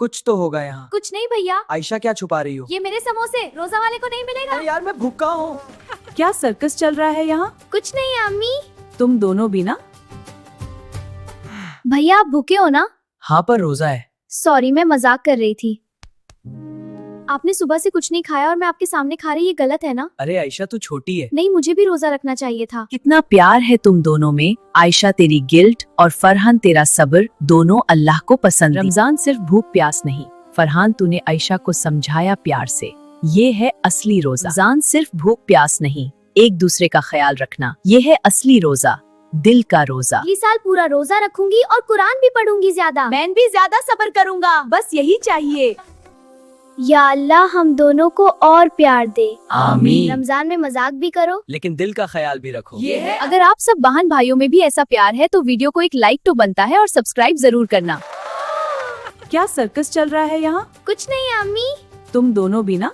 कुछ तो होगा यहाँ। कुछ नहीं भैया, आयशा क्या छुपा रही हो? ये मेरे समोसे रोजा वाले को नहीं मिलेगा। अरे यार मैं भूखा हूँ। क्या सर्कस चल रहा है यहाँ? कुछ नहीं अम्मी। तुम दोनों भी ना? भैया आप भूखे हो ना? हाँ पर रोजा है। सॉरी, मैं मजाक कर रही थी। आपने सुबह से कुछ नहीं खाया और मैं आपके सामने खा रही, ये गलत है ना? अरे आयशा तू छोटी है। नहीं, मुझे भी रोजा रखना चाहिए था। कितना प्यार है तुम दोनों में। आयशा तेरी गिल्ट और फरहान तेरा सब्र दोनों अल्लाह को पसंद। रमजान सिर्फ भूख प्यास नहीं, फरहान तूने आयशा को समझाया प्यार से, ये है असली रोजा। रमजान सिर्फ भूख प्यास नहीं, एक दूसरे का ख्याल रखना, ये है असली रोजा, दिल का रोजा। अगली साल पूरा रोजा रखूंगी और कुरान भी पढ़ूंगी ज्यादा। मैं भी ज्यादा सब्र करूंगा, बस यही चाहिए। या अल्लाह हम दोनों को और प्यार दे। आमीन। रमजान में मजाक भी करो, लेकिन दिल का ख्याल भी रखो। ये है। अगर आप सब बहन भाइयों में भी ऐसा प्यार है तो वीडियो को एक लाइक तो बनता है और सब्सक्राइब जरूर करना। क्या सर्कस चल रहा है यहाँ? कुछ नहीं अम्मी। तुम दोनों भी ना?